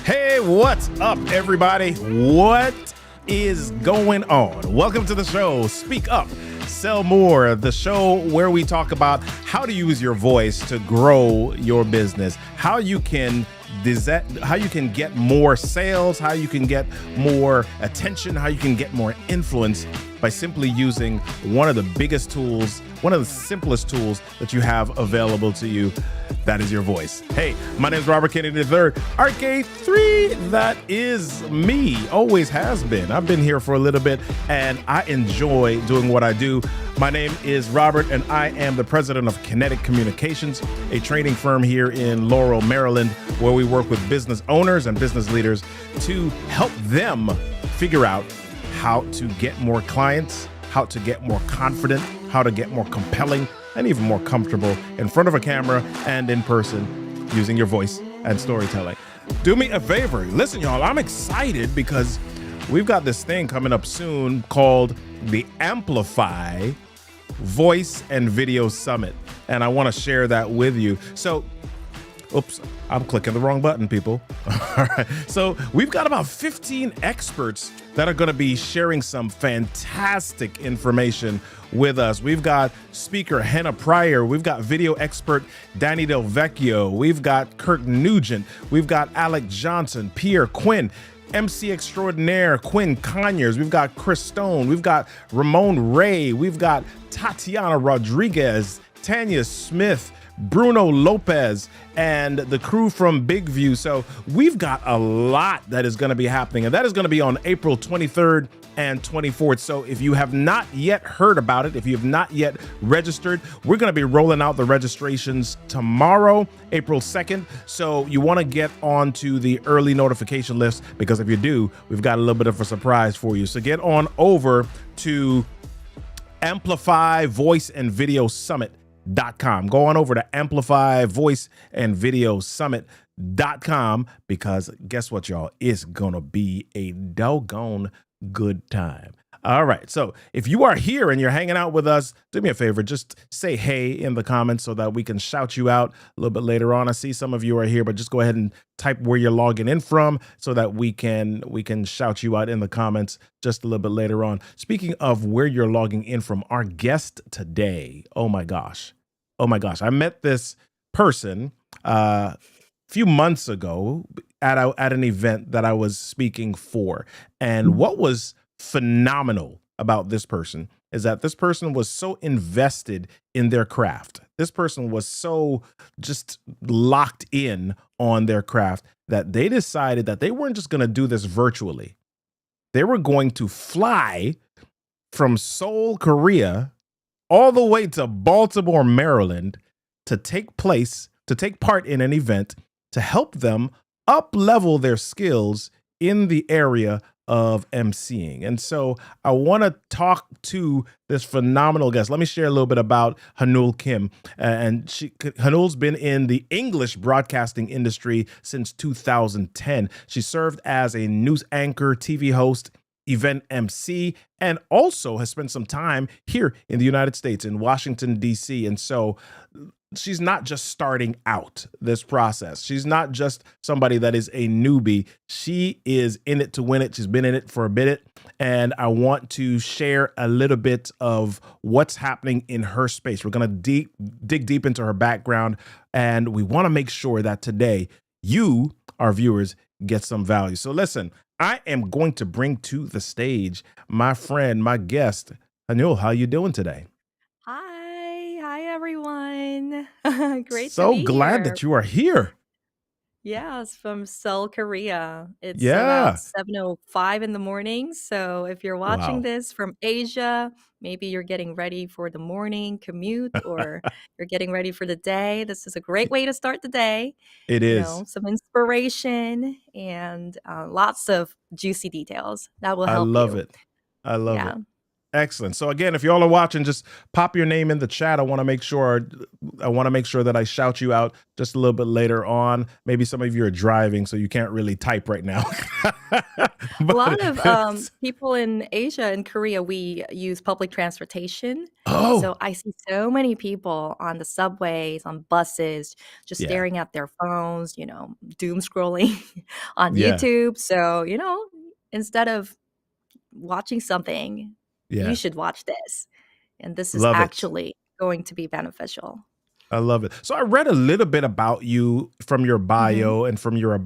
Hey, what's up, everybody? What is going on? Welcome to the show, Speak Up, Sell More, the show where we talk about how to use your voice to grow your business, how you can get more sales, how you can get more attention, how you can get more influence by simply using one of the biggest tools, one of the simplest tools that you have available to you. That is your voice. Hey, my name is Robert Kennedy III, RK3. That is me, always has been. I've been here for a little bit and I enjoy doing what I do. My name is Robert and I am the president of Kinetic Communications, a training firm here in Laurel, Maryland, where we work with business owners and business leaders to help them figure out how to get more clients, how to get more confident, how to get more compelling, and even more comfortable in front of a camera and in person using your voice and storytelling. Do me a favor. Listen, y'all, I'm excited because we've got this thing coming up soon called the Amplify Voice and Video Summit. And I want to share that with you. So, oops, I'm clicking the wrong button, people. All right. So we've got about 15 experts that are going to be sharing some fantastic information with us. We've got speaker Hannah Pryor. We've got video expert Danny Del Vecchio. We've got Kirk Nugent. We've got Alec Johnson, Pierre Quinn, MC extraordinaire Quinn Conyers. We've got Chris Stone. We've got Ramon Ray. We've got Tatiana Rodriguez, Tanya Smith, Bruno Lopez, and the crew from Big View. So we've got a lot that is going to be happening, and that is going to be on April 23rd and 24th. So if you have not yet heard about it, if you have not yet registered, we're going to be rolling out the registrations tomorrow, April 2nd. So you want to get onto the early notification list, because if you do, we've got a little bit of a surprise for you. So get on over to Amplify Voice and Video Summit.com. Go on over to Amplify Voice and Video Summit.com, because guess what, y'all? It's gonna be a doggone good time. All right. So if you are here and you're hanging out with us, do me a favor, just say hey in the comments so that we can shout you out a little bit later on. I see some of you are here, but just go ahead and type where you're logging in from so that we can shout you out in the comments just a little bit later on. Speaking of where you're logging in from, our guest today, oh my gosh. I met this person a few months ago at an event that I was speaking for. And what was phenomenal about this person is that this person was so invested in their craft. This person was so just locked in on their craft that they decided that they weren't just going to do this virtually. They were going to fly from Seoul, Korea, all the way to Baltimore, Maryland, to take part in an event to help them up-level their skills in the area of emceeing. And so I want to talk to this phenomenal guest. Let me share a little bit about Hanul Kim. And Hanul's been in the English broadcasting industry since 2010. She served as a news anchor, TV host, event MC, and also has spent some time here in the United States in Washington, D.C. And so she's not just starting out this process. She's not just somebody that is a newbie. She is in it to win it. She's been in it for a bit. And I want to share a little bit of what's happening in her space. We're going to dig deep into her background. And we want to make sure that today you, our viewers, get some value. So listen, I am going to bring to the stage my friend, my guest, Hanul. How you doing today? Hi everyone. Great to So be glad here. that you are here. Yes, from Seoul, Korea. It's about Yeah. 7:05 in the morning. So if you're watching Wow. this from Asia, maybe you're getting ready for the morning commute or you're getting ready for the day. This is a great way to start the day. It is. Some inspiration and lots of juicy details that will I help love you. it. I love Yeah. it. Excellent. So again, if y'all are watching, just pop your name in the chat. I want to make sure that I shout you out just a little bit later on. Maybe some of you are driving, so you can't really type right now. A but lot of people in Asia and Korea, we use public transportation. oh, So I see so many people on the subways, on buses, just yeah. staring at their phones, doom scrolling on Yeah. YouTube. So, instead of watching something, you Yeah. should watch this. And this is Love it. actually going to be beneficial. I love it. So I read a little bit about you from your Mhm. bio and from your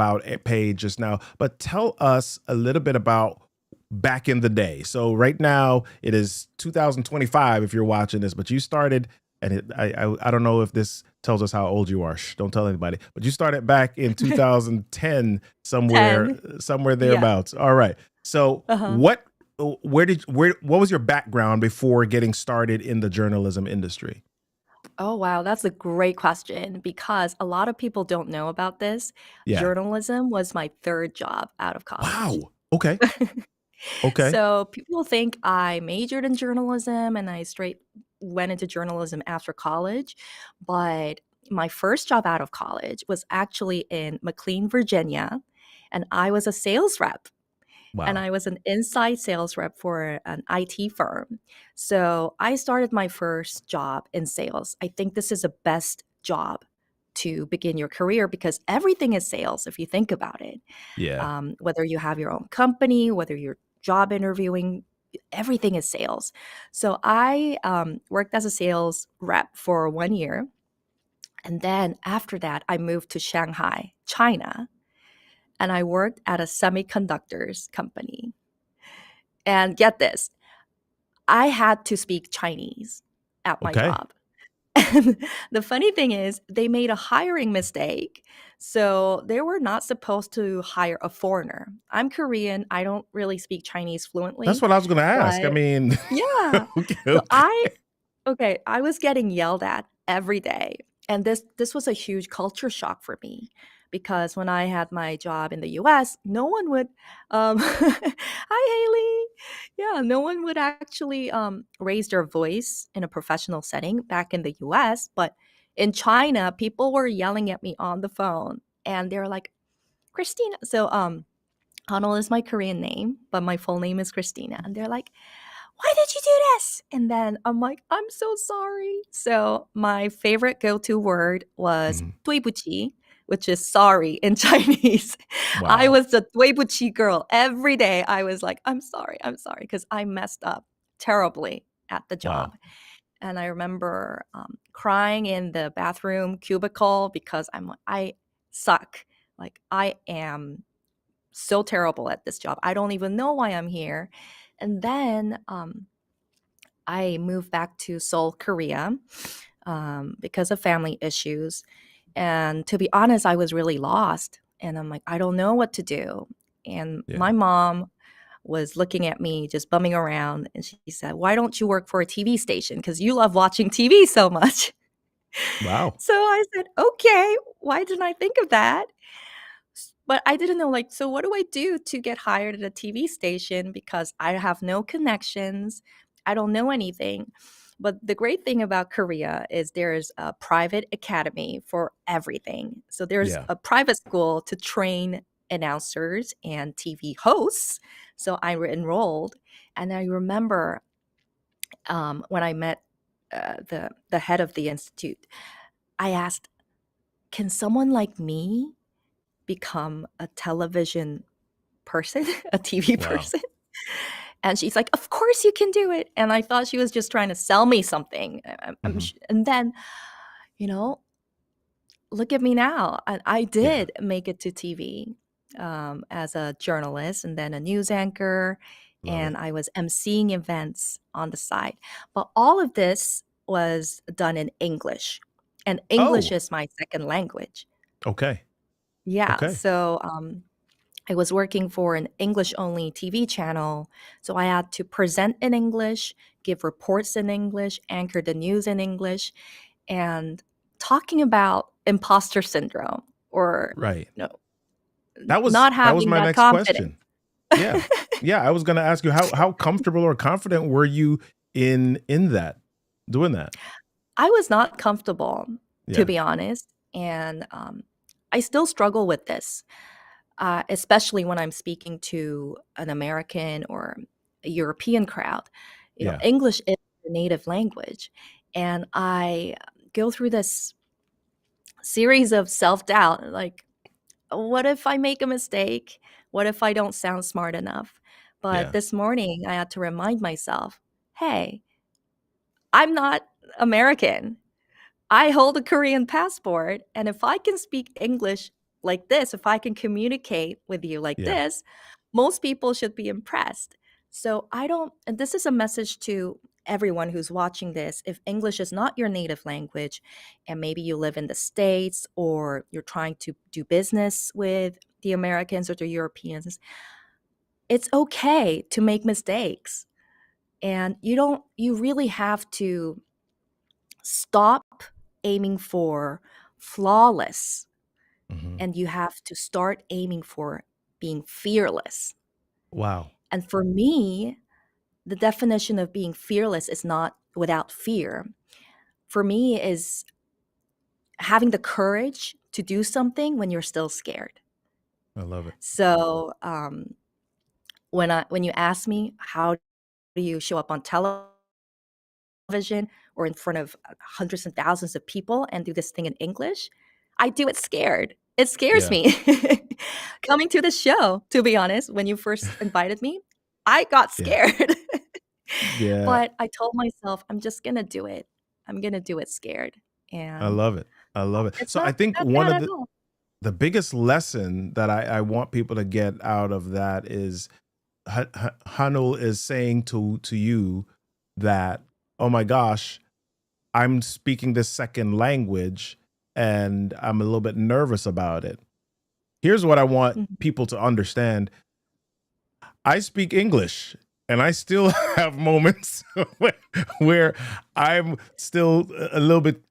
page just now, but tell us a little bit about back in the day. So right now it is 2025 if you're watching this, but you started, and I don't know if this tells us how old you are. Shh, don't tell anybody. But you started back in 2010 somewhere 10. somewhere Yeah. thereabouts. All right. So Uh-huh. what was your background before getting started in the journalism industry? Oh, wow. That's a great question because a lot of people don't know about this. Yeah. Journalism was my third job out of college. Wow. Okay. Okay. So people think I majored in journalism and I straight went into journalism after college. But my first job out of college was actually in McLean, Virginia, and I was a sales rep and Wow. I was an inside sales rep for an IT firm. So I started my first job in sales. I think this is the best job to begin your career because everything is sales if you think about it. Yeah. Whether you have your own company, whether you're job interviewing, everything is sales. So I worked as a sales rep for 1 year. And then after that, I moved to Shanghai, China, and I worked at a semiconductors company. And get this, I had to speak Chinese at my Okay. job. And the funny thing is, they made a hiring mistake. So they were not supposed to hire a foreigner. I'm Korean. I don't really speak Chinese That's fluently, what I was gonna ask. I but mean, yeah. okay, So okay. I was getting yelled at every day. And this was a huge culture shock for me because when I had my job in the US, no one would hi Haley. Yeah, no one would actually raise their voice in a professional setting back in the US, but in China, people were yelling at me on the phone and they were like, "Christina." So Hanul is my Korean name, but my full name is Christina. And they're like, "Why did you do this?" And then I'm like, "I'm so sorry." So my favorite go-to word was Mhm. 对不起, which is sorry in Chinese. I Wow. was the 对不起 girl. Every day I was like, I'm sorry, because I messed up terribly at the job. Wow. And I remember crying in the bathroom cubicle because I suck. Like I am so terrible at this job. I don't even know why I'm here. And then I moved back to Seoul, Korea, because of family issues. And to be honest, I was really lost. And I'm like, I don't know what to do. And Yeah. my mom was looking at me just bumming around. And she said, "Why don't you work for a TV station? Because you love watching TV so much." Wow. So I said, "Okay, why didn't I think of that?" But I didn't know, like, so what do I do to get hired at a TV station because I have no connections. I don't know anything. But the great thing about Korea is there's a private academy for everything. So there's Yeah. a private school to train announcers and TV hosts. So I enrolled, and I remember when I met the head of the institute. I asked, can someone like me become a television person, a TV Wow. person? And she's like, of course you can do it. And I thought she was just trying to sell me something. Hmm. And then, you know, look at me now. I Yeah. did make it to TV as a journalist and then a news anchor, Love and it. I was emceeing events on the side. But all of this was done in English, and English Oh, is my second language. okay. Yeah, Okay. so I was working for an English only TV channel, so I had to present in English, give reports in English, anchor the news in English, and talking about imposter syndrome or Right. you know, That was not that was having my that next confidence. question. Yeah. Yeah, I was gonna ask you how comfortable or confident were you in that, doing that? I was not comfortable, to Yeah. be honest, and I still struggle with this, especially when I'm speaking to an American or a European crowd. Yeah. English is their native language, and I go through this series of self doubt, like, what if I make a mistake? What if I don't sound smart enough? But Yeah. this morning, I had to remind myself, hey, I'm not American. I hold a Korean passport. And if I can speak English like this, if I can communicate with you like Yeah. this, most people should be impressed. So I don't, and this is a message to everyone who's watching this. If English is not your native language, and maybe you live in the States or you're trying to do business with the Americans or the Europeans, it's okay to make mistakes. And you really have to stop aiming for flawless, Mhm. and you have to start aiming for being fearless. Wow. And for me, the definition of being fearless is not without fear. For me is having the courage to do something when you're still scared. I love it. So when you ask me how do you show up on television or in front of hundreds and thousands of people and do this thing in English, I do it scared. It scares Yeah. me. Coming to the show, to be honest, when you first invited me, I got Yeah. scared. Yeah. But I told myself, I'm just gonna do it. I'm gonna do it scared. I And love it. I love it. it's So I not think that one bad of at all. the biggest lesson that I want people to get out of that is Hanul is saying to you that, oh my gosh, I'm speaking this second language and I'm a little bit nervous about it. Here's what I want Mhm. people to understand. I speak English and I still have moments where I'm still a little bit,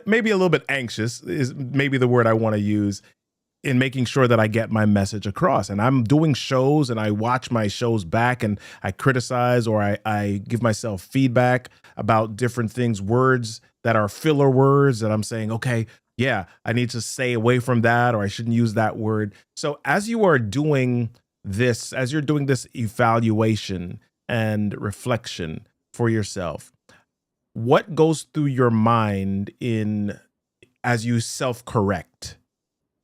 maybe a little bit anxious is maybe the word I want to use in making sure that I get my message across. And I'm doing shows and I watch my shows back and I criticize or I give myself feedback about different things, words that are filler words that I'm saying, okay, yeah, I need to stay away from that or I shouldn't use that word. So as you are doing this, as you're doing this evaluation and reflection for yourself, what goes through your mind in as you self correct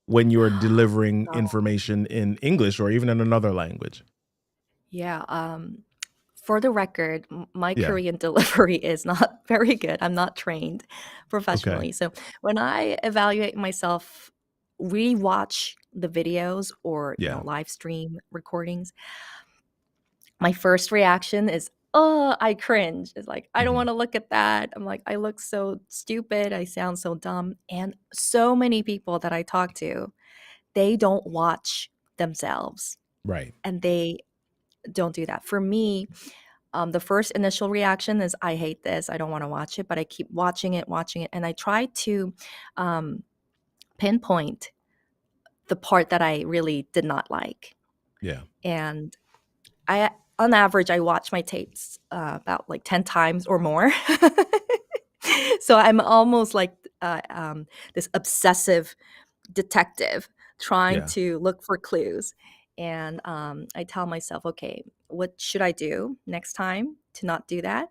when you're delivering Oh, information in English or even in another language? yeah. For the record, my Yeah. Korean delivery is not very good. I'm not trained Okay. professionally. So when I evaluate myself, rewatch the videos or Yeah. live stream recordings, my first reaction is, oh, I cringe. It's like, I don't Mhm. want to look at that. I'm like, I look so stupid. I sound so dumb. And so many people that I talk to, they don't watch themselves Right. and they don't do that. For me, the first initial reaction is, I hate this. I don't want to watch it, but I keep watching it. And I try to um, pinpoint the part that I really did not like. Yeah. And I on average, I watch my tapes, about, like, 10 times or more. So I'm almost like, this obsessive detective trying Yeah. to look for clues, and, I tell myself, "Okay, what should I do next time to not do that?"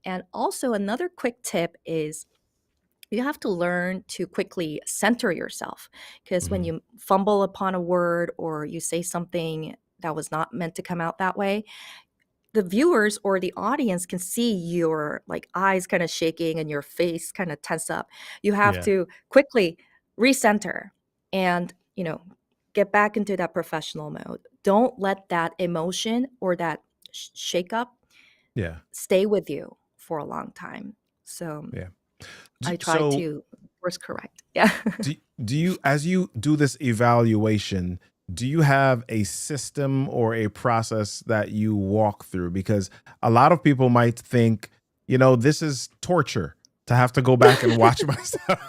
And also another quick tip is you have to learn to quickly center yourself, because when Hmm. you fumble upon a word or you say something that was not meant to come out that way, the viewers or the audience can see your like eyes kind of shaking and your face kind of tense up. You have Yeah. to quickly recenter and, get back into that professional mode. Don't let that emotion or that shake up Yeah. stay with you for a long time. So Yeah. I try So to course correct. Yeah. do you, as you do this evaluation, do you have a system or a process that you walk through? Because a lot of people might think, this is torture to have to go back and watch myself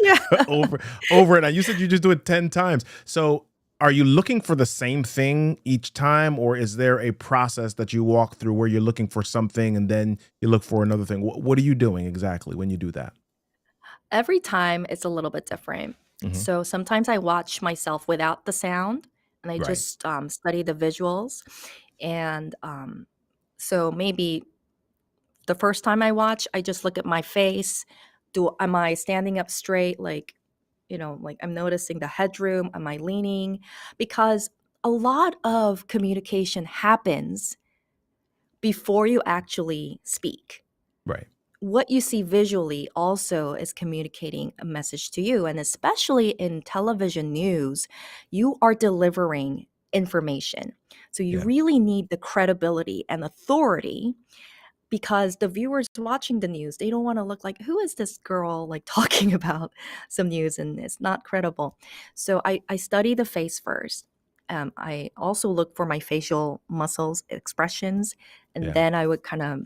Yeah. over over it. And you said you just do it 10 times. So are you looking for the same thing each time, or is there a process that you walk through where you're looking for something and then you look for another thing? What are you doing exactly when you do that? Every time it's a little bit different. Hmm. So sometimes I watch myself without the sound and I Right. just study the visuals. And so maybe the first time I watch, I just look at my face. Am I standing up straight? Like, like I'm noticing the headroom. Am I leaning? Because a lot of communication happens before you actually speak. Right. What you see visually also is communicating a message to you. And especially in television news, you are delivering information. So you Yeah. really need the credibility and authority, because the viewers watching the news, they don't want to look like, who is this girl like talking about some news and it's not credible. So I study the face first. I also look for my facial muscles expressions, and Yeah. then I would kind of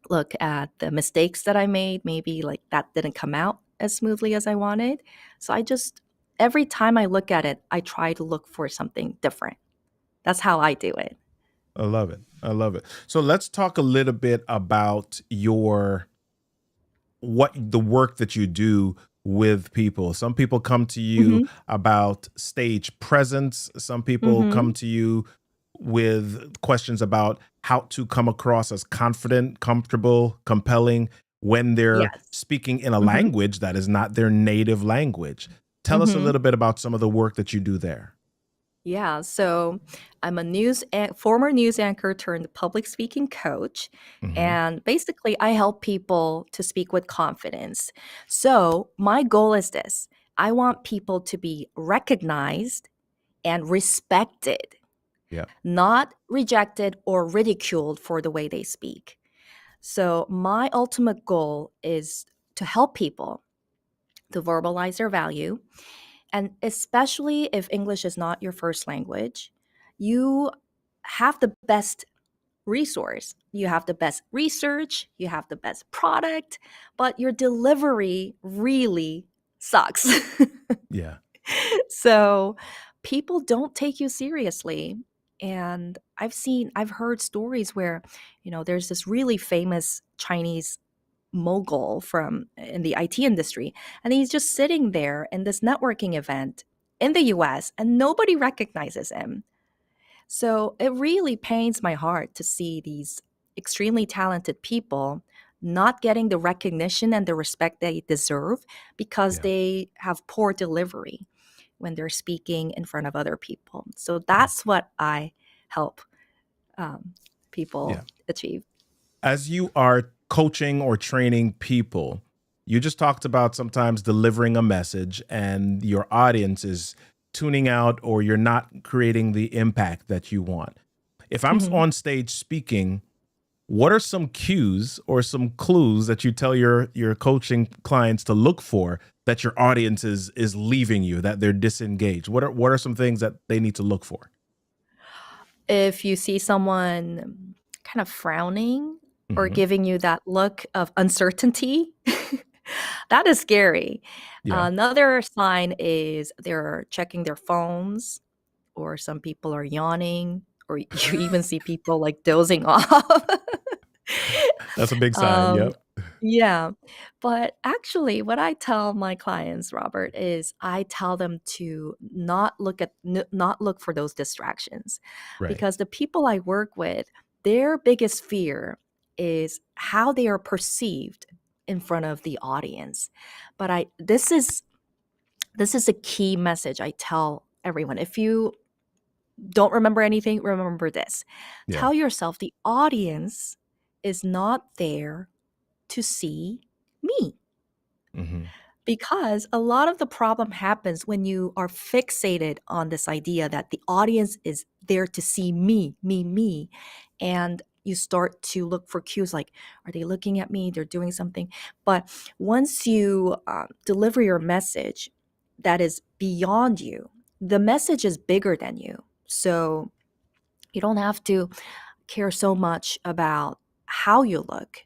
look at the mistakes that I made. Maybe like that didn't come out as smoothly as I wanted. So every time I look at it, I try to look for something different. That's how I do it. I love it. I love it. So let's talk a little bit about what the work that you do with people. Some people come to you Hmm. about stage presence. Some people come Hmm. to you with questions about how to come across as confident, comfortable, compelling when they're Yes. speaking in a Hmm. language that is not their native language. Tell us a Hmm. little bit about some of the work that you do there. Yeah, so I'm a former news anchor turned public speaking coach, Hmm. and basically I help people to speak with confidence. So my goal is this: I want people to be recognized and respected, Yeah. not rejected or ridiculed for the way they speak. So my ultimate goal is to help people to verbalize their value. And especially if English is not your first language, you have the best resource. You have the best research, you have the best product, but your delivery really sucks. Yeah. So people don't take you seriously. And I've heard stories where, there's this really famous Chinese mogul from in the IT industry, and he's just sitting there in this networking event in the US and nobody recognizes him. So it really pains my heart to see these extremely talented people not getting the recognition and the respect they deserve because Yeah. they have poor delivery when they're speaking in front of other people. So that's what I help um, Yeah. people achieve. As you are coaching or training people, you just talked about sometimes delivering a message and your audience is tuning out or you're not creating the impact that you want. If I'm Mhm. on stage speaking, what are some cues or some clues that you tell your coaching clients to look for that your audience is leaving you, that they're disengaged? What are some things that they need to look for? If you see someone kind of frowning or Hmm. giving you that look of uncertainty, that is scary. Yeah. Another sign is they're checking their phones, or some people are yawning, or you even see people like dozing off. That's a big sign. um, Yep. yeah. But actually, what I tell my clients, Robert, is I tell them to not look for those distractions, Right. because the people I work with, their biggest fear is how they are perceived in front of the audience. But I this is a key message I tell everyone. If you don't remember anything, remember this. Yeah. Tell yourself the audience is not there to see me. Hmm. Because a lot of the problem happens when you are fixated on this idea that the audience is there to see me, me, me. And you start to look for cues like, are they looking at me? They're doing something. But once you deliver your message that is beyond you, the message is bigger than you. So you don't have to care so much about how you look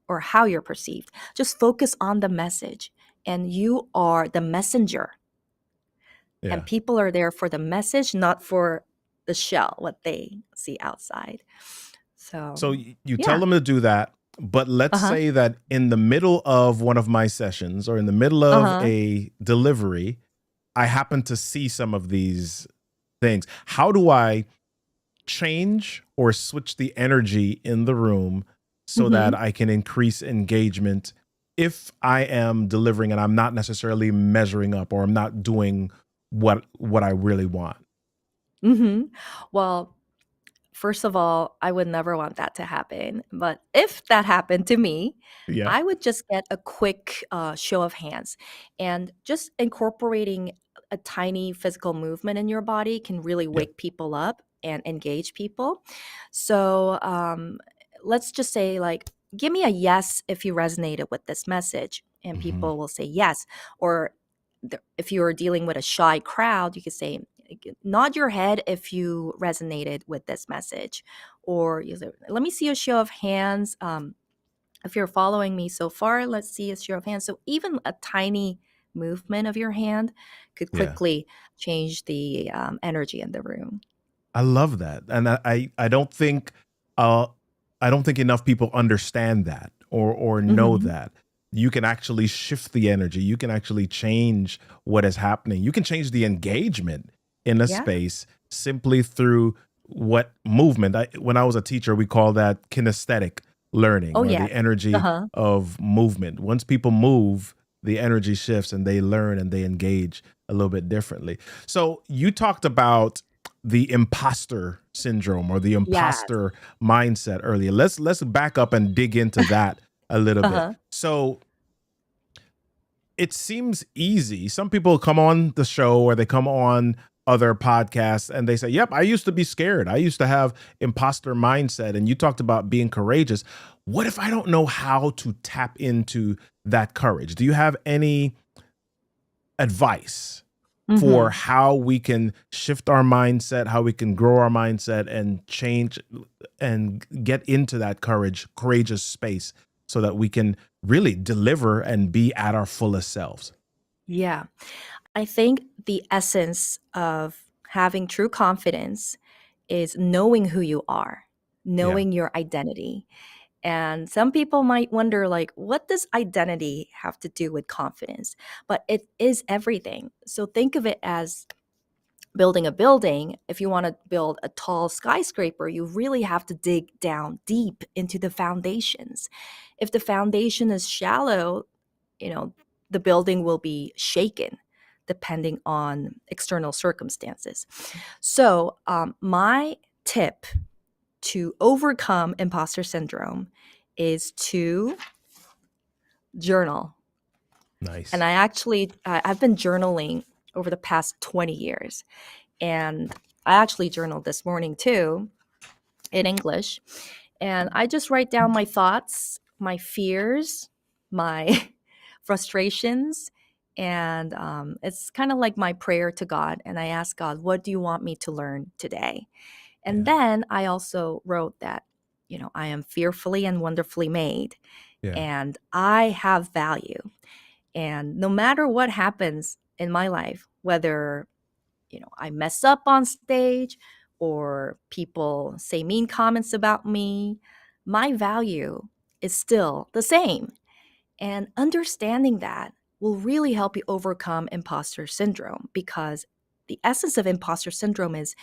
or how you're perceived. Just focus on the message, and you are the messenger. And Yeah. people are there for the message, not for the shell, what they see outside. So, So you tell yeah. them to do that, but let's Uh huh. say that in the middle of one of my sessions or in the middle Uh of huh. a delivery, I happen to see some of these things. How do I change or switch the energy in the room so that Mm I can increase engagement if I am delivering and I'm not necessarily measuring up or I'm not doing what I really want? hmm. Mm hmm. Well, first of all, I would never want that to happen. But if that happened to me, Yeah. I would just get a quick show of hands. And just incorporating a tiny physical movement in your body can really Yeah. wake people up and engage people. So let's just say, like, give me a yes if you resonated with this message. And Hmm. people will say yes. Or if you're dealing with a shy crowd, you could say, nod your head if you resonated with this message, or you say, let me see a show of hands. If you're following me so far, let's see a show of hands. So even a tiny movement of your hand could Yeah. quickly change the energy in the room. I love that, and uh, I don't think enough people understand that or know Hmm. that you can actually shift the energy. You can actually change what is happening. You can change the engagement in a Yeah. space simply through what movement. When I was a teacher, we call that kinesthetic learning Oh, or yes. the energy Uh-huh. of movement. Once people move, the energy shifts and they learn and they engage a little bit differently. So you talked about the imposter syndrome or the Yes. imposter mindset earlier. Let's back up and dig into that a little bit. Uh-huh. So it seems easy. Some people come on the show or they come on other podcasts and they say, "Yep, I used to be scared. I used to have imposter mindset." And you talked about being courageous. What if I don't know how to tap into that courage? Do you have any advice for Hmm. how we can shift our mindset, how we can grow our mindset and change and get into that courageous space so that we can really deliver and be at our fullest selves? Yeah. I think the essence of having true confidence is knowing who you are, Yeah. knowing your identity. And some people might wonder, like, what does identity have to do with confidence? But it is everything. So think of it as building a building. If you want to build a tall skyscraper, you really have to dig down deep into the foundations. If the foundation is shallow, you know, the building will be shaken depending on external circumstances. So, my tip to overcome imposter syndrome is to journal. And Nice. I've been journaling over the past 20 years. And I actually journaled this morning too in English. And I just write down my thoughts, my fears, my frustrations. And it's kind of like my prayer to God. And I ask God, what do you want me to learn today? And Yeah. then I also wrote that, I am fearfully and wonderfully made, Yeah. and I have value. And no matter what happens in my life, whether, I mess up on stage or people say mean comments about me, my value is still the same. And understanding that will really help you overcome imposter syndrome, because the essence of imposter syndrome is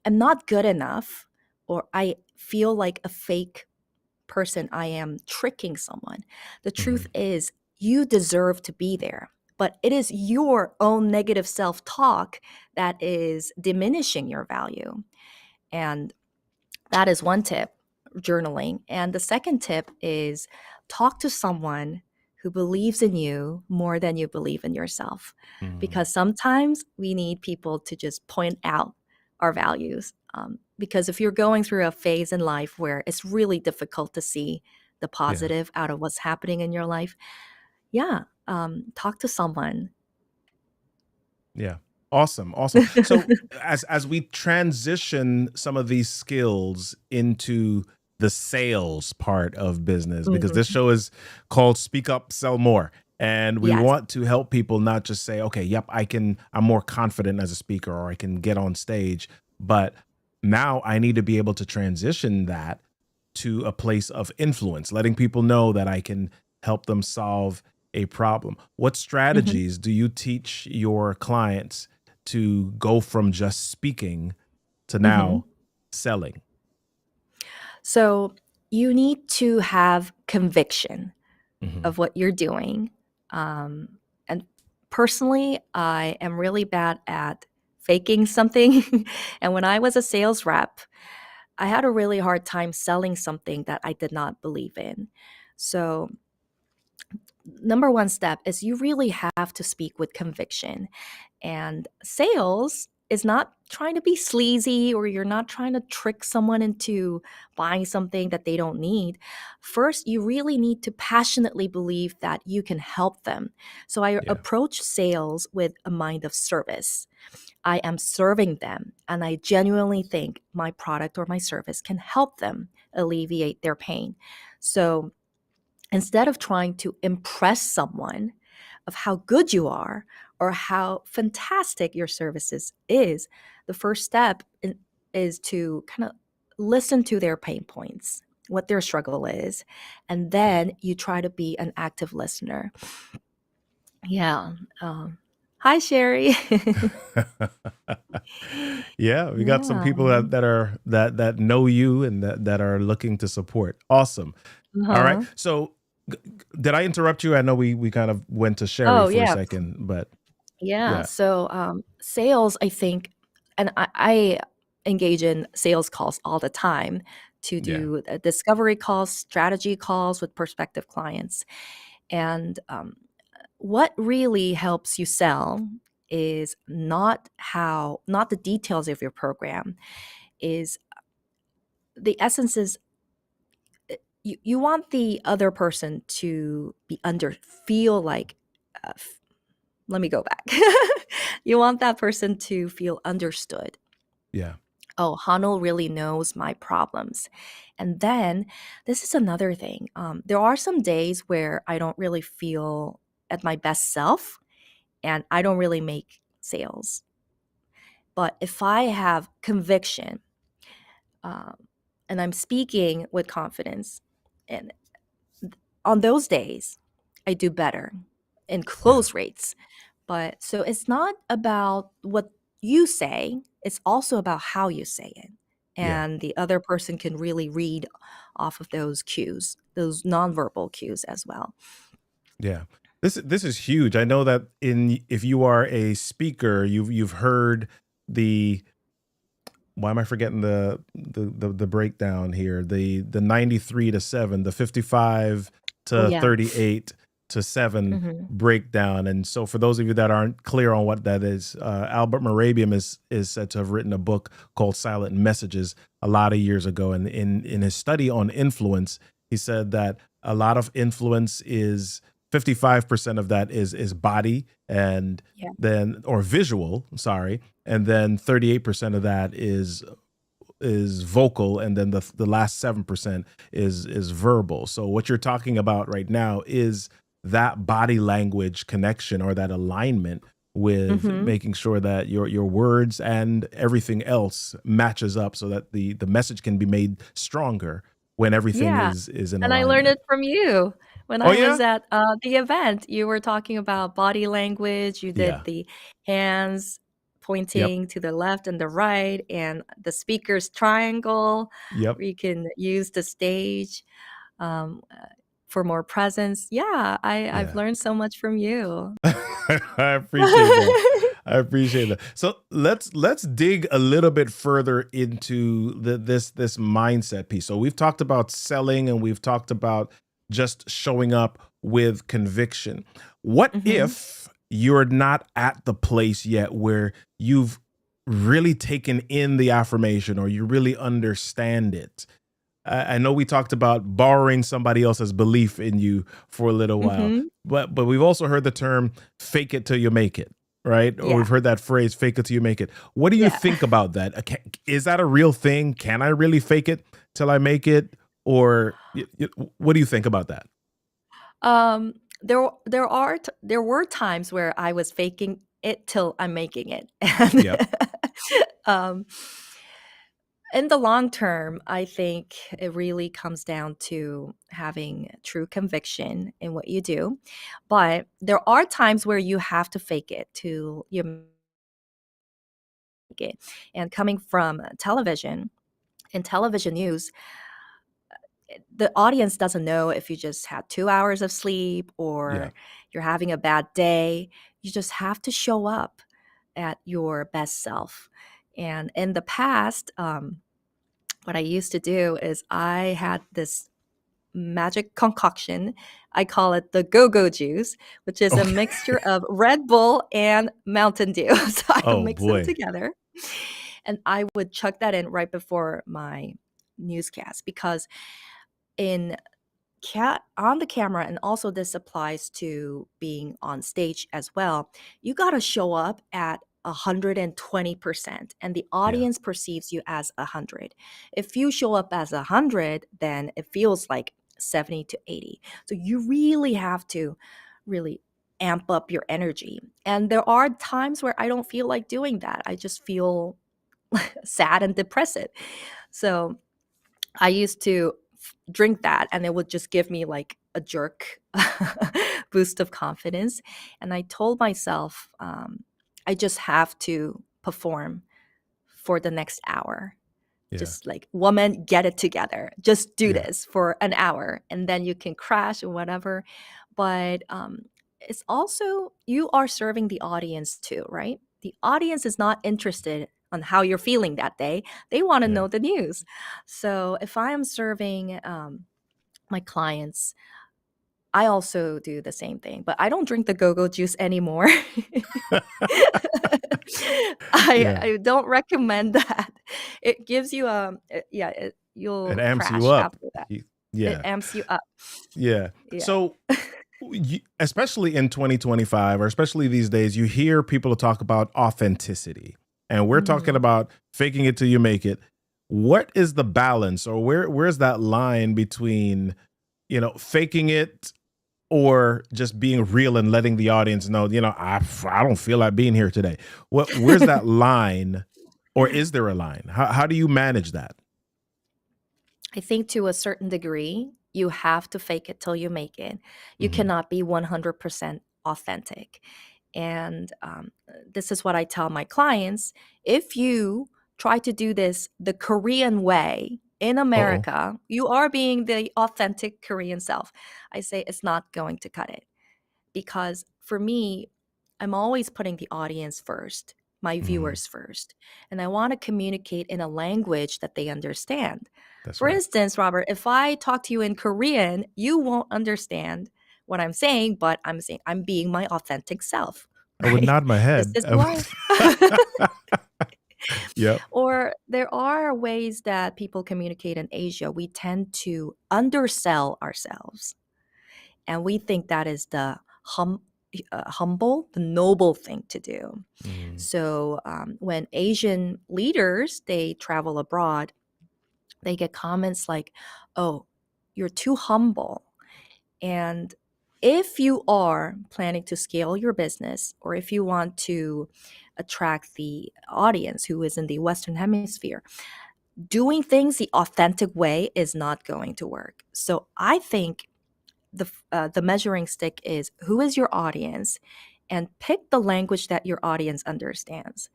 I'm not good enough, or I feel like a fake person I am tricking someone. The truth Hmm. is, you deserve to be there. But it is your own negative self talk that is diminishing your value. And that is one tip, journaling. And the second tip is talk to someone who believes in you more than you believe in yourself. Hmm. Because sometimes we need people to just point out our values. Because if you're going through a phase in life where it's really difficult to see the Yeah. positive out of what's happening in your life, yeah, talk to someone. Yeah. Awesome. Awesome. So as we transition some of these skills into the sales part of business, because this Mhm. show is called Speak Up, Sell More. And we Yes. want to help people not just say, okay, yep, I'm more confident as a speaker or I can get on stage, but now I need to be able to transition that to a place of influence, letting people know that I can help them solve a problem. What Mhm. strategies do you teach your clients to go from just speaking to Mhm. now selling? So you need to have conviction Hmm. of what you're doing. And personally, I am really bad at faking something. And when I was a sales rep, I had a really hard time selling something that I did not believe in. So, number one step is you really have to speak with conviction. And sales is not trying to be sleazy, or you're not trying to trick someone into buying something that they don't need. First, you really need to passionately believe that you can help them. So I Yeah. approach sales with a mind of service. I am serving them, and I genuinely think my product or my service can help them alleviate their pain. So instead of trying to impress someone of how good you are or how fantastic your services is, the first step is to kind of listen to their pain points, what their struggle is, and then you try to be an active listener. Yeah. Hi, Sherry. Yeah, we got some Yeah. people that know you and that are looking to support. Awesome. All right. Uh-huh. So did I interrupt you? I know we kind of went to Sherry Oh, for a yeah. second, but Yeah. yeah. So, sales, I think, and I engage in sales calls all the time to Yeah. do discovery calls, strategy calls with prospective clients. And what really helps you sell is not the details of your program, is the essence is you want the other person to be feel like, uh, let me go back. You want that person to feel understood. Yeah. Oh, Hanul really knows my problems. And then this is another thing. There are some days where I don't really feel at my best self and I don't really make sales. But if I have conviction, um, and I'm speaking with confidence, and on those days, I do better in Yeah. close rates. But so it's not about what you say, it's also about how you say it. Yeah. And the other person can really read off of those cues, those nonverbal cues as well. Yeah. This is huge. I know that in if you are a speaker, you've heard the why am I forgetting the breakdown here? The 93 to 7, the 55 Oh, to yeah. 38 to 7 Hmm. breakdown. And so for those of you that aren't clear on what that is, Albert Morabian is said to have written a book called Silent Messages a lot of years ago. And in his study on influence, he said that a lot of influence is 55% of that is body and Yeah. then or visual, sorry, and then 38% of that is vocal, and then the last 7% is verbal. So what you're talking about right now is that body language connection or that alignment with Hmm. making sure that your words and everything else matches up so that the message can be made stronger when everything Yeah. is in And I learned alignment. it from you. When Oh I was yeah? at the event, you were talking about body language. You did Yeah. the hands Yep. pointing to the left and the right, and the speaker's triangle, Yep. where you can use the stage. um, for more presence. Yeah, I've Yeah. learned so much from you. I appreciate that. I appreciate that. So let's dig a little bit further into this mindset piece. So we've talked about selling and we've talked about just showing up with conviction. What Hmm. if you're not at the place yet where you've really taken in the affirmation or you really understand it? I know we talked about borrowing somebody else's belief in you for a little while, Hmm. but we've also heard the term "fake it till you make it," right? Or Yeah, we've heard that phrase "fake it till you make it." What do you yeah. think about that? Is that a real thing? Can I really fake it till I make it? Or what do you think about that? There were times where I was faking it till I'm making it, and Yep. um, in the long term, I think it really comes down to having true conviction in what you do. But there are times where you have to fake it to you make it. And coming from television, in television news, the audience doesn't know if you just had 2 hours of sleep Yeah. or you're having a bad day. You just have to show up at your best self. And in the past, what I used to do is I had this magic concoction. I call it the go go juice, which is a Okay. mixture of Red Bull and Mountain Dew. So I Oh mix them boy. together and I would chuck that in right before my newscast because in on the camera, and also this applies to being on stage as well, you got to show up at 120% and the Yeah. audience perceives you as 100. If you show up as 100, then it feels like 70 to 80. So you really have to really amp up your energy. And there are times where I don't feel like doing that. I just feel sad and depressed. So I used to drink that and it would just give me like a jerk boost of confidence. And I told myself, I just have to perform for the next hour. Yeah. Just like, woman, get it together. Just do Yeah. this for an hour and then you can crash or whatever. But it's also, you are serving the audience too, right? The audience is not interested on how you're feeling that day. They want to Yeah. know the news. So if I am serving my clients, I also do the same thing, but I don't drink the go-go juice anymore. Yeah. I don't recommend that. It gives you It you'll amps you crash up. after that. It Yeah. amps you up. Yeah. Yeah. So especially in 2025 or especially these days, you hear people talk about authenticity, and we're talking Mhm. about faking it till you make it. What is the balance, or where's that line between, faking it or just being real and letting the audience know, I don't feel like being here today? Where's that line, or is there a line? How do you manage that? I think to a certain degree, you have to fake it till you make it. You Hmm. cannot be 100% authentic. And this is what I tell my clients. If you try to do this the Korean way in Uh-oh. America, you are being the authentic Korean self. I say it's not going to cut it because for me, I'm always putting the audience first, my Hmm. viewers first, and I want to communicate in a language that they understand. That's For right. instance, Robert, if I talk to you in Korean, you won't understand what I'm saying, but I'm saying I'm being my authentic self, I would right? nod my This head. is why. Yep. Or there are ways that people communicate in Asia. We tend to undersell ourselves and we think that is the humble, the noble thing to do. Mhm. So when Asian leaders they travel abroad, they get comments like, "Oh, you're too humble." And if you are planning to scale your business, or if you want to attract the audience who is in the Western Hemisphere, doing things the authentic way is not going to work. So I think the measuring stick is who is your audience and pick the language that your audience understands.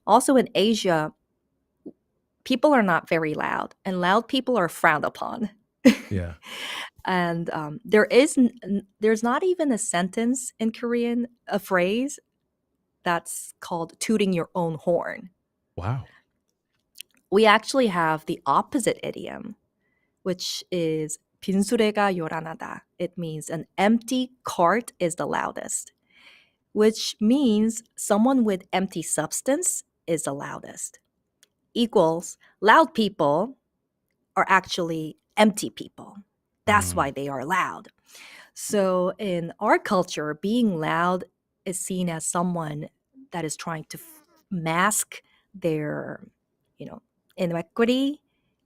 Also in Asia, people are not very loud and loud people are frowned upon. Yeah. And there's not even a sentence in Korean, a phrase that's called tooting your own horn. Wow. We actually have the opposite idiom, which is 빈수레가 요란하다. It means an empty cart is the loudest, which means someone with empty substance is the loudest. Equals loud people are actually empty people. That's Mm, why they are loud. So in our culture, being loud is seen as someone that is trying to mask their, you know, inequity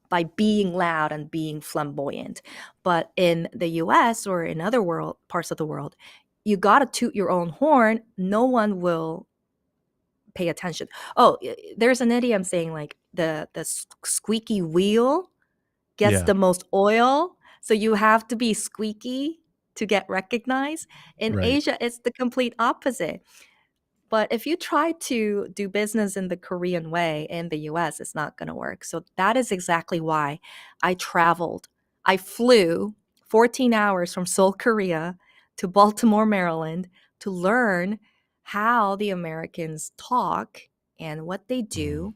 by being loud and being flamboyant. But in the US or in other world parts of the world, you got to toot your own horn. No one will pay attention. Oh, there's an idiom saying like the squeaky wheel gets yeah. the most oil. So you have to be squeaky to get recognized. In Right. Asia, it's the complete opposite. But if you try to do business in the Korean way in the US, it's not going to work. So that is exactly why I traveled. I flew 14 hours from Seoul, Korea to Baltimore, Maryland to learn how the Americans talk and what they Mm, do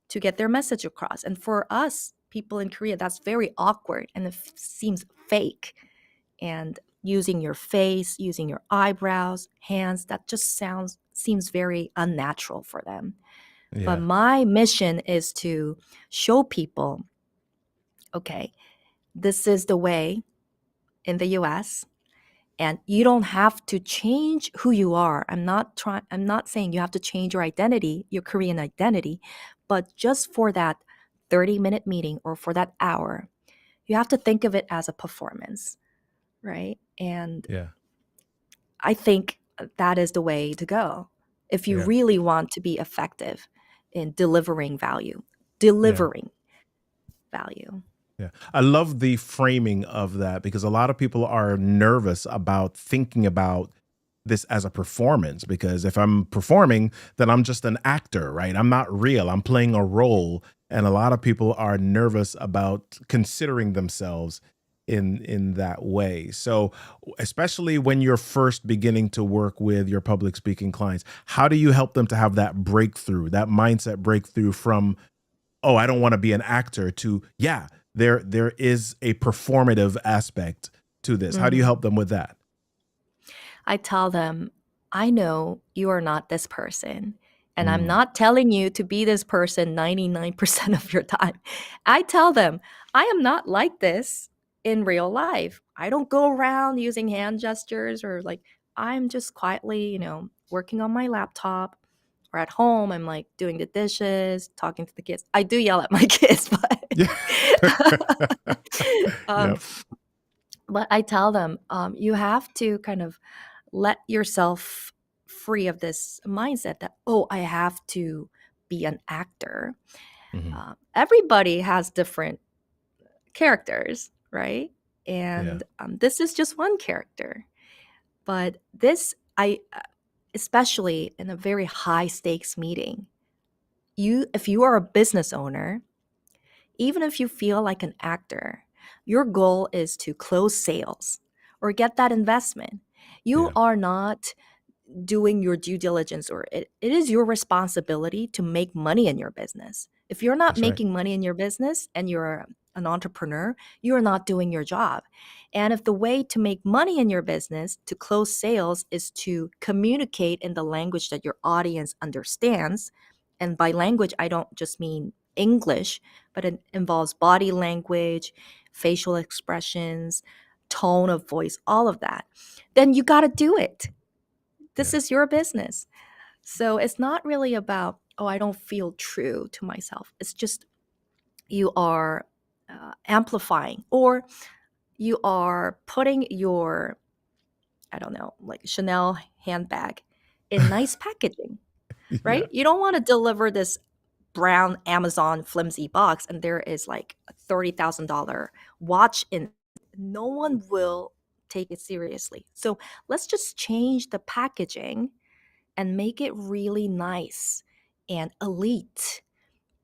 to get their message across. And for us, people in Korea, that's very awkward and it seems fake. And using your face, using your eyebrows, hands, that just seems very unnatural for them. But yeah. my mission is to show people, okay, this is the way in the US and you don't have to change who you are. I'm not saying you have to change your identity, your Korean identity, but just for that 30-minute meeting or for that hour, you have to think of it as a performance, right? And Yeah. I think that is the way to go if you Yeah. really want to be effective in delivering value. Yeah. Delivering value. Yeah. I love the framing of that because a lot of people are nervous about thinking about this as a performance because if I'm performing, then I'm just an actor, right? I'm not real. I'm playing a role. And a lot of people are nervous about considering themselves in that way. So, especially when you're first beginning to work with your public speaking clients, how do you help them to have that breakthrough, that mindset breakthrough from oh, I don't want to be an actor to yeah, there is a performative aspect to this. How do you Mhm. help them with that? I tell them, I know you are not this person. And I'm Mm, not telling you to be this person 99% of your time. I tell them, I am not like this in real life. I don't go around using hand gestures or like, I'm just quietly, working on my laptop or at home. I'm like doing the dishes, talking to the kids. I do yell at my kids, yeah. um, Yep. but I tell them, you have to kind of let yourself free of this mindset that, oh, I have to be an actor. Mhm. Everybody has different characters, right? Yeah. And this is just one character. But this, especially in a very high stakes meeting, if you are a business owner, even if you feel like an actor, your goal is to close sales or get that investment. You Yeah. are not doing your due diligence or it is your responsibility to make money in your business. If you're not That's right. making money in your business and you're an entrepreneur, you're not doing your job. And if the way to make money in your business, to close sales, is to communicate in the language that your audience understands, and by language, I don't just mean English, but it involves body language, facial expressions, tone of voice, all of that, then you got to do it. This Yeah. is your business. So it's not really about, oh, I don't feel true to myself. It's just you are amplifying or you are putting your, I don't know, like Chanel handbag in nice packaging, right? Yeah. You don't want to deliver this brown Amazon flimsy box and there is like a $30,000 watch in. No one will take it seriously. So let's just change the packaging and make it really nice and elite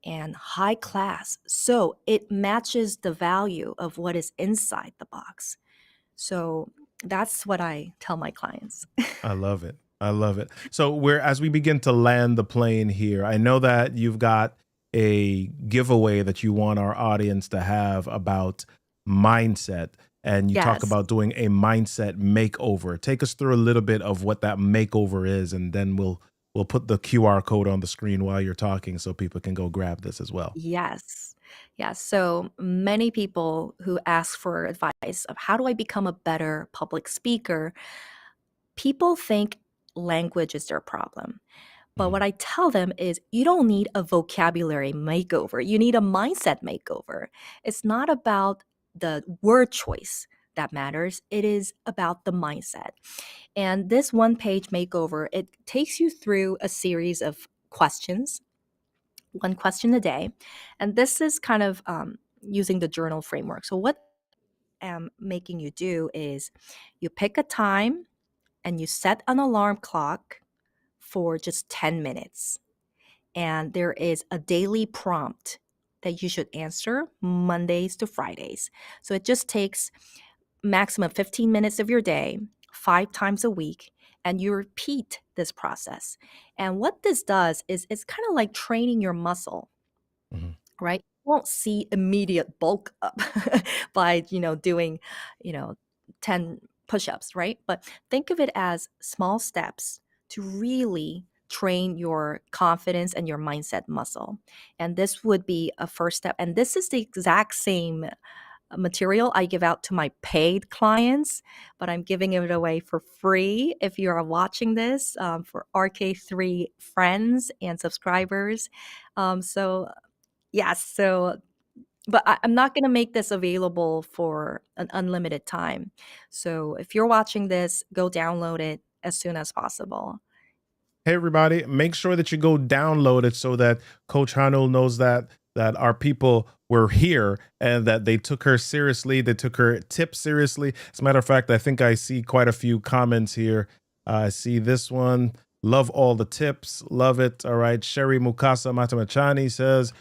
and high class. So it matches the value of what is inside the box. So that's what I tell my clients. I love it. I love it. So we're as we begin to land the plane here, I know that you've got a giveaway that you want our audience to have about mindset, and you talk Yes. about doing a mindset makeover. Take us through a little bit of what that makeover is, and then we'll put the QR code on the screen while you're talking so people can go grab this as well. Yes. Yes. So many people who ask for advice of how do I become a better public speaker, people think language is their problem. But what Mhm. I tell them is you don't need a vocabulary makeover. You need a mindset makeover. It's not about the word choice that matters. It is about the mindset. And this one page makeover, it takes you through a series of questions, one question a day. And this is kind of using the journal framework. So what I'm making you do is you pick a time and you set an alarm clock for just 10 minutes. And there is a daily prompt that you should answer Mondays to Fridays. So it just takes maximum 15 minutes of your day, 5 times a week, and you repeat this process. And what this does is it's kind of like training your muscle, Mhm. right? You won't see immediate bulk up by, doing, you know, 10 push-ups, right? But think of it as small steps to really train your confidence and your mindset muscle. And this would be a first step. And this is the exact same material I give out to my paid clients, but I'm giving it away for free if you are watching this for RK3 friends and subscribers. So yes, but I'm not going to make this available for an unlimited time. So if you're watching this, go download it as soon as possible. Hey everybody, make sure that you go download it so that Coach Hanul knows that our people were here and that they took her seriously. They took her tips seriously. As a matter of fact, I think I see quite a few comments here. I see this one. Love all the tips. Love it. All right. Sherry Mukasa Matamachani says,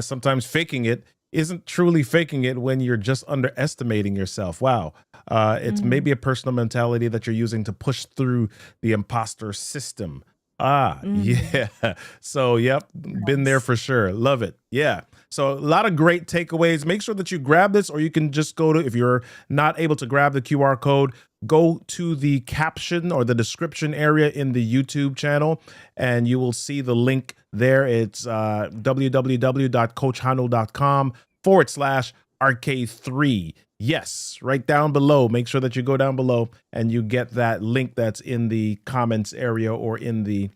sometimes faking it isn't truly faking it when you're just underestimating yourself. Wow. It's Mm, maybe a personal mentality that you're using to push through the imposter system. Ah, mm, yeah. So, yep, been there nice. for sure. Love it. Yeah. So, a lot of great takeaways. Make sure that you grab this, or you can just go to, if you're not able to grab the QR code, go to the caption or the description area in the YouTube channel, and you will see the link there. It's www.coachhanul.com/RK3. Yes, right down below. Make sure that you go down below and you get that link that's in the comments area or in the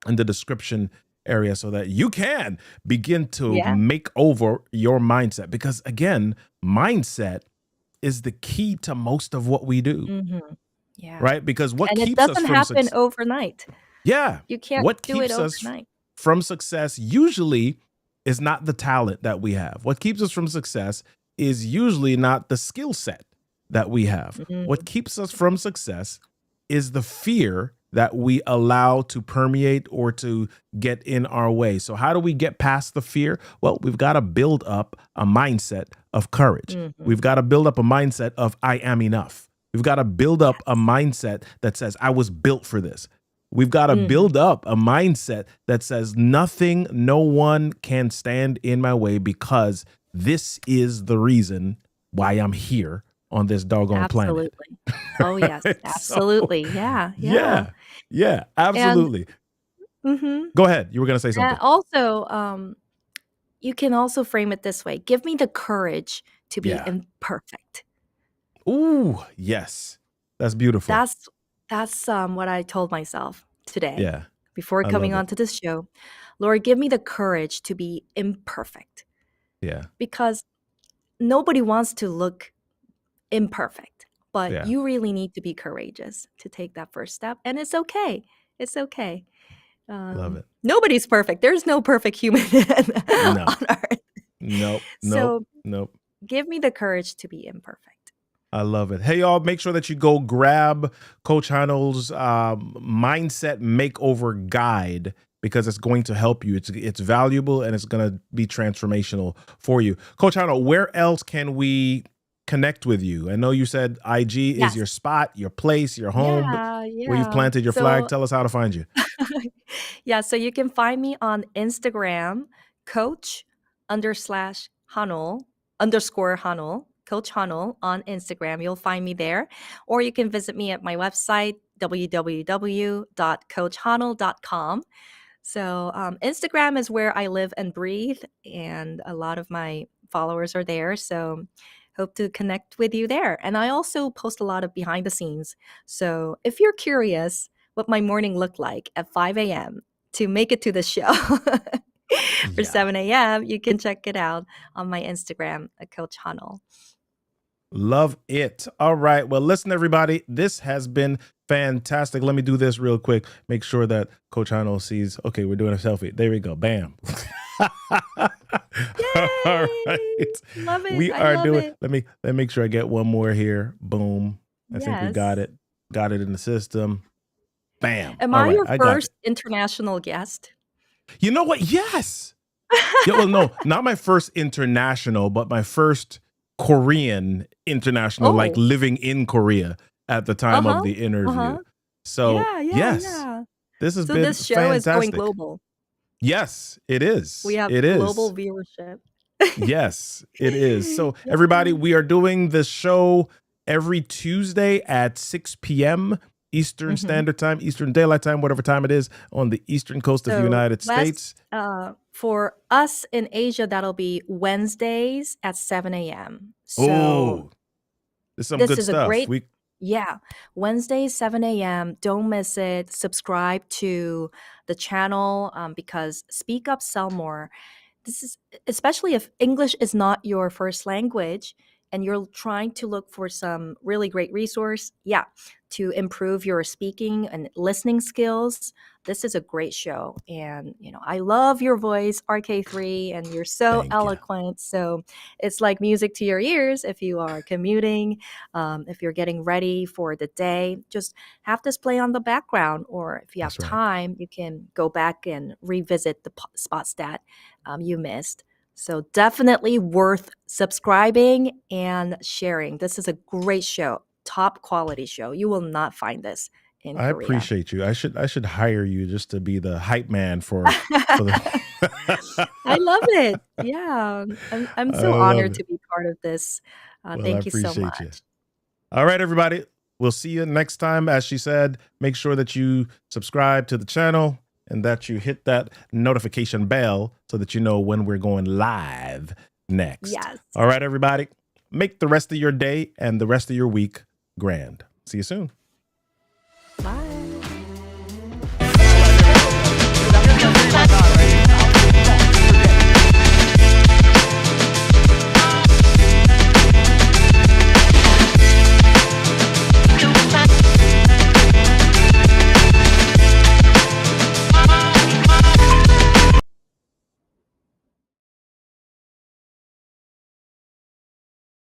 description area so that you can begin to Yeah. make over your mindset. Because again, mindset is the key to most of what we do, Hmm. Yeah. right? Because what And it keeps us doesn't from happen success? overnight. Yeah. You can't What do it keeps us overnight. from success usually is not the talent that we have. What keeps us from success is usually not the skill set that we have. Mm, What keeps us from success is the fear that we allow to permeate or to get in our way. So, how do we get past the fear? Well, we've got to build up a mindset of courage. mhm. We've got to build up a mindset of I am enough. We've got to build up a Yes. mindset that says I was built for this. We've got to Mhm. build up a mindset that says nothing, no one can stand in my way because this is the reason why I'm here on this doggone planet. Absolutely. Oh, yes, Right? So, absolutely. Yeah, yeah. yeah, yeah, And absolutely. mhm. Go ahead. You were going to say And something. also, you can also frame it this way. Give me the courage to be Yeah. imperfect. Ooh, yes. That's beautiful. That's what I told myself today Yeah, before I coming love it. onto this show. Lord, give me the courage to be imperfect Yeah, because nobody wants to look imperfect, but yeah, you really need to be courageous to take that first step, and it's okay. It's okay. love it. Nobody's perfect. There's no perfect human No, on earth. nope, nope, So nope. give me the courage to be imperfect. I love it. Hey, y'all, make sure that you go grab Coach Hanul's mindset makeover guide. because it's going to help you. It's valuable and it's going to be transformational for you. Coach Hanul, where else can we connect with you? I know you said IG is Yes. your spot, your place, your home, Yeah, where you've yeah. planted your flag. So Tell us how to find you. yeah, so you can find me on Instagram, coach underslash Hanul underscore Hanul, Coach Hanul on Instagram. You'll find me there. Or you can visit me at my website, www.coachhanul.com. So Instagram is where I live and breathe, and a lot of my followers are there. So hope to connect with you there. And I also post a lot of behind the scenes. So if you're curious what my morning looked like at 5 a.m. to make it to the show or Yeah. 7 a.m., you can check it out on my Instagram at Coach Hanul. Love it. All right. Well, listen, everybody, this has been fantastic. Let me do this real quick. Make sure that Coach Hanul sees, okay, we're doing a selfie. There we go. Bam. All Yay! right. Love it. We I are love doing, it. let me make sure I get one more here. Boom. I think we got Yes. it. Got it in the system. Bam. Am All I right. your I got it. first international guest? You know what? Yes. Yeah, well, no, not my first international, but my first Korean international, like Oh, living in Korea at the time of uh-huh, the interview. uh-huh. So, Yeah, yeah, yes, yeah. this has So been this show is going fantastic. global. Yes, it We is. have It global is. viewership. Yes, it is. So, everybody, Yeah. we are doing this show every Tuesday at 6 p.m. Eastern Mhm. Standard Time, Eastern Daylight Time, whatever time it is on the eastern coast of the So United last States. for us in Asia, that'll be Wednesdays at 7 a.m. So Oh, there's some this good is a stuff. great, yeah, Wednesday, 7 a.m. Don't miss it. Subscribe to the channel because Speak Up, Sell More. This is especially if English is not your first language and you're trying to look for some really great resource, yeah, to improve your speaking and listening skills. This is a great show. And, I love your voice, RK3, and you're so Thank you. eloquent. So it's like music to your ears if you are commuting, if you're getting ready for the day. Just have this play on the background, or if you have That's right. time, you can go back and revisit the spots that you missed. So definitely worth subscribing and sharing. This is a great show, top quality show. You will not find this in I Korea. appreciate you. I should hire you just to be the hype man for the I love it. Yeah, I'm I so love honored it. to be part of this. Well, I Thank you so appreciate you. much. All right, everybody. We'll see you next time. As she said, make sure that you subscribe to the channel and that you hit that notification bell so that you know when we're going live next. Yes. All right, everybody. Make the rest of your day and the rest of your week grand. See you soon.